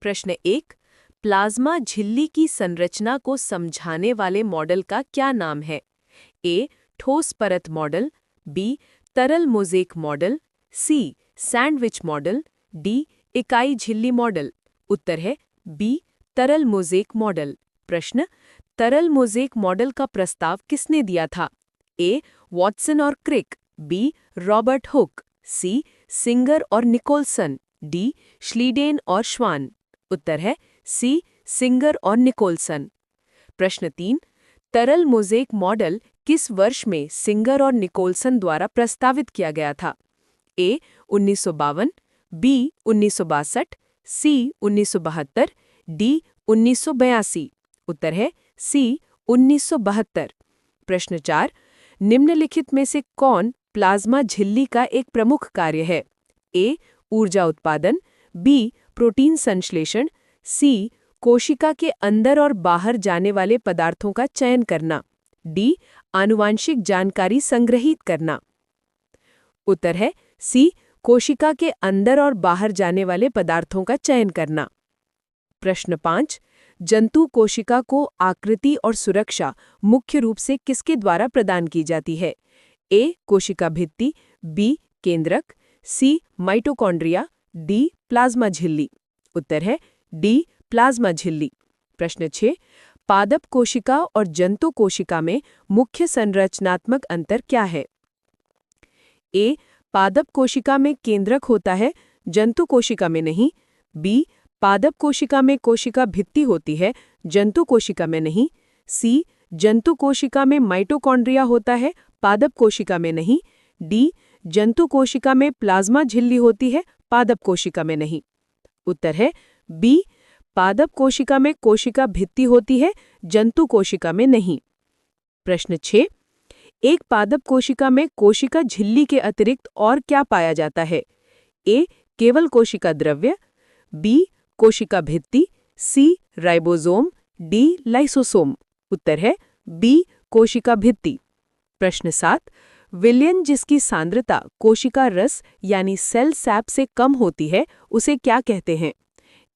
प्रश्न 1। प्लाज्मा झिल्ली की संरचना को समझाने वाले मॉडल का क्या नाम है? ए. ठोस परत मॉडल, बी. तरल mosaic model, C. Sandwich model, D. इकाई झिल्ली मॉडल। उत्तर है बी. तरल मोज़ेक मॉडल। प्रश्न: तरल मोज़ेक मॉडल का प्रस्ताव किसने दिया था? ए. वॉटसन और क्रिक, बी. रॉबर्ट हुक, सी. सिंगर और निकोलसन, डी. श्लीडेन और श्वान। उत्तर है सी. सिंगर और निकोलसन। प्रश्न 3। तरल मोज़ेक मॉडल किस वर्ष में सिंगर और निकोलसन द्वारा प्रस्तावित किया गया था? ए. 1952, बी. 1962, सी. 1972, डी. 1982। उत्तर है सी. 1972। प्रश्न 4। निम्नलिखित में से कौन प्लाज्मा झिल्ली का एक प्रमुख कार्य है? ए. ऊर्जा उत्पादन, बी. प्रोटीन संश्लेषण, सी. कोशिका के अंदर और बाहर जाने वाले पदार्थों का चयन करना, डी. आनुवांशिक जानकारी संग्रहित करना। उत्तर है सी. कोशिका के अंदर और बाहर जाने वाले पदार्थों का चयन करना। प्रश्न 5। जंतु कोशिका को आकृति और सुरक्षा मुख्य रूप से किसके द्वारा प्रदान की जाती है? ए. कोशिका भित्ति, बी. केंद्रक, सी. Mitochondria, D. प्लाज्मा झिल्ली। उत्तर है डी. प्लाज्मा झिल्ली। प्रश्न 6। पादप कोशिका और जंतु कोशिका में मुख्य संरचनात्मक अंतर क्या है? ए. पादप कोशिका में केंद्रक होता है, जंतु कोशिका में नहीं, बी. पादप कोशिका में कोशिका भित्ति होती है, जंतु कोशिका में नहीं, सी. जंतु कोशिका में माइटोकॉन्ड्रिया होता है, पादप कोशिका में नहीं, डी. जंतु कोशिका में प्लाज्मा झिल्ली होती है, पादप कोशिका में नहीं। उत्तर है बी. पादप कोशिका में कोशिका भित्ति होती है, जंतु कोशिका में नहीं। प्रश्न 6। एक पादप कोशिका में कोशिका झिल्ली के अतिरिक्त और क्या पाया जाता है? ए. केवल कोशिका द्रव्य, बी. कोशिका भित्ति, सी. Ribosome, D. लाइसोसोम। उत्तर है बी. कोशिका भित्ति। प्रश्न 7। विलयन जिसकी सांद्रता कोशिका रस यानी सेल सैप से कम होती है, उसे क्या कहते हैं?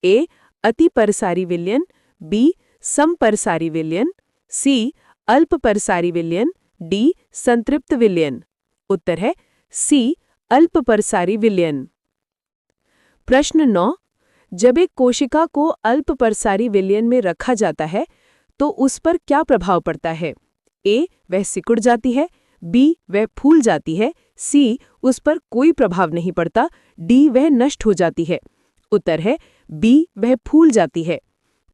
ए. अतिपरसारी विलयन, बी. समपरसारी विलयन, सी. अल्पपरसारी विलयन, डी. संतृप्त विलयन। उत्तर है सी. अल्पपरसारी विलयन। प्रश्न 9। जब एक कोशिका को अल्पपरसारी विलयन में रखा जाता है तो उस पर क्या प्रभाव पड़ता है? ए. वह सिकुड़ जाती है, बी. वह फूल जाती है, सी. उस पर कोई प्रभाव नहीं पड़ता, डी. वह नष्ट हो जाती है। उत्तर है बी. वह फूल जाती है।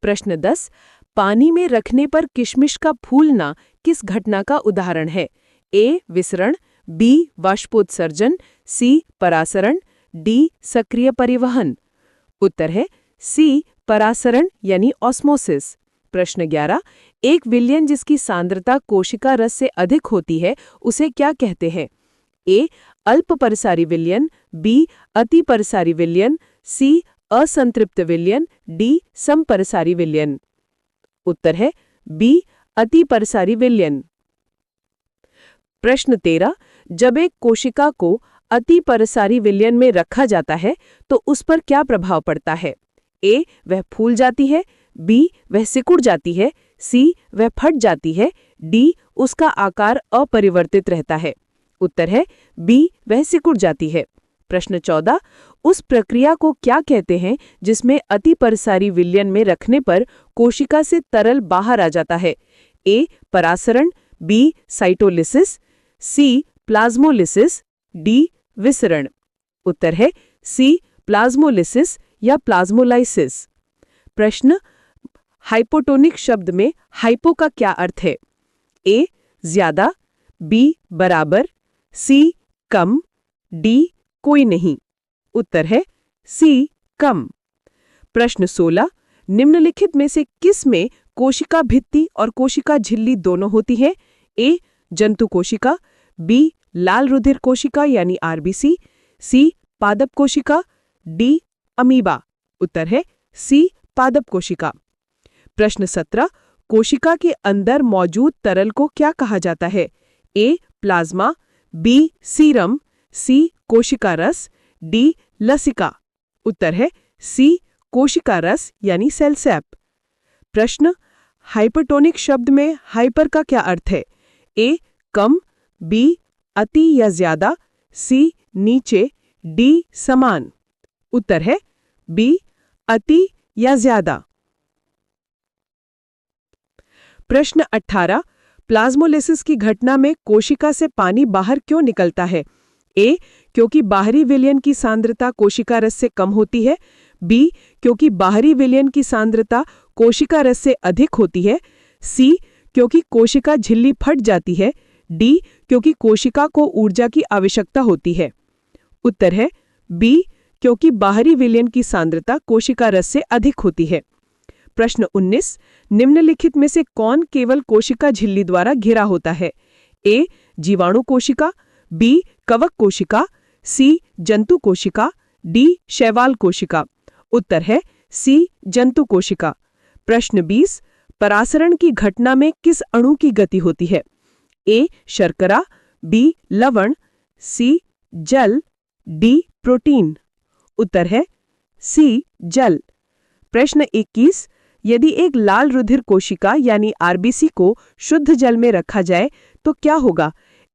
प्रश्न 10। पानी में रखने पर किशमिश का फूलना किस घटना का उदाहरण है? ए. विसरण, बी. वाष्पोत्सर्जन, सी. परासरण, डी. सक्रिय परिवहन। उत्तर है सी. परासरण यानी ऑस्मोसिस। प्रश्न 11। एक विलयन जिसकी सांद्रता कोशिका रस से अधिक होती है, उसे क्या कहते हैं? ए. अल्पपरसारी विलयन, बी. अतिपरसारी विलयन, सी. असंतृप्त विलयन, डी. समपरसारी विलयन। उत्तर है बी. अतिपरसारी विलयन। प्रश्न 13। जब एक कोशिका को अतिपरसारी विलयन में रखा जाता है तो उस पर क्या प्रभाव पड़ता है? ए. वह फूल जाती है, बी. वह सिकुड़ जाती है, सी. वह फट जाती है, डी. उसका आकार अपरिवर्तित रहता है। उत्तर है बी. वह सिकुड़ जाती है। प्रश्न 14। उस प्रक्रिया को क्या कहते हैं जिसमें अतिपरसारी विलयन में रखने पर कोशिका से तरल बाहर आ जाता है? ए. परासरण, B. Cytolysis, C. Plasmolysis, D. विसरण। उत्तर है सी. प्लाज्मोलिसिस या प्लाज्मोलाइसिस। प्रश्न। हाइपोटोनिक शब्द में हाइपो का क्या अर्थ है? ए. ज्यादा, बी. बराबर, सी. कम, डी. कोई नहीं। उत्तर है सी. कम। प्रश्न 16। निम्नलिखित में से किस में कोशिका भित्ति और कोशिका झिल्ली दोनों होती है? ए. जंतु कोशिका, बी. लाल रुधिर कोशिका यानी आरबीसी, सी. पादप कोशिका, डी. अमीबा। उत्तर है सी. पादप कोशिका। प्रश्न 17। कोशिका के अंदर मौजूद तरल को क्या कहा जाता है? A. Plasma, B. Serum, C. कोशिका रस, डी. लसिका। उत्तर है सी. कोशिका रस यानी सेल सैप। प्रश्न, हाइपरटोनिक शब्द में हाइपर का क्या अर्थ है? ए कम, बी अति या ज्यादा, सी नीचे, डी समान। उत्तर है बी अति या ज्यादा। प्रश्न 18, प्लाज्मोलिसिस की घटना में कोशिका से पानी बाहर क्यों निकलता है? ए क्योंकि बाहरी विलयन की सांद्रता कोशिका रस से कम होती है, बी क्योंकि बाहरी विलयन की सांद्रता कोशिका रस से अधिक होती है, सी क्योंकि कोशिका झिल्ली फट जाती है, डी क्योंकि कोशिका को ऊर्जा की आवश्यकता होती है। उत्तर है बी क्योंकि बाहरी विलयन की सांद्रता कोशिका रस से अधिक होती है। प्रश्न 19, निम्नलिखित में से कौन केवल कोशिका झिल्ली द्वारा घिरा होता है? ए जीवाणु कोशिका, बी कवक कोशिका, सी जंतु कोशिका, डी शैवाल कोशिका। उत्तर है सी जंतु कोशिका। प्रश्न 20, परासरण की घटना में किस अणु की गति होती है? ए शर्करा, बी लवण, सी जल, डी प्रोटीन। उत्तर है सी जल। प्रश्न 21, यदि एक लाल रुधिर कोशिका यानी आरबीसी को शुद्ध जल में रखा जाए तो क्या होगा?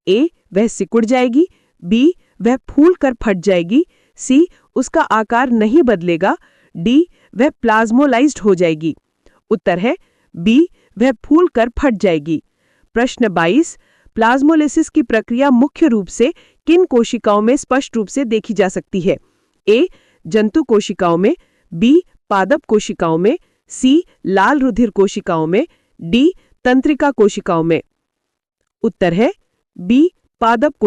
ए वह सिकुड़ जाएगी, बी वह फूल कर फट जाएगी, सी उसका आकार नहीं बदलेगा, डी वह प्लाज्मोलाइज्ड हो जाएगी। उत्तर है बी वह फूल कर फट जाएगी। प्रश्न 22, प्लाज्मोलिसिस की प्रक्रिया मुख्य रूप से किन कोशिकाओं में स्पष्ट रूप से देखी जा सकती है? ए जंतु कोशिकाओं में, बी पादप कोशिकाओं में, सी लाल रुधिर कोशिकाओं में, डी तंत्रिका कोशिकाओं में। उत्तर है बी पादप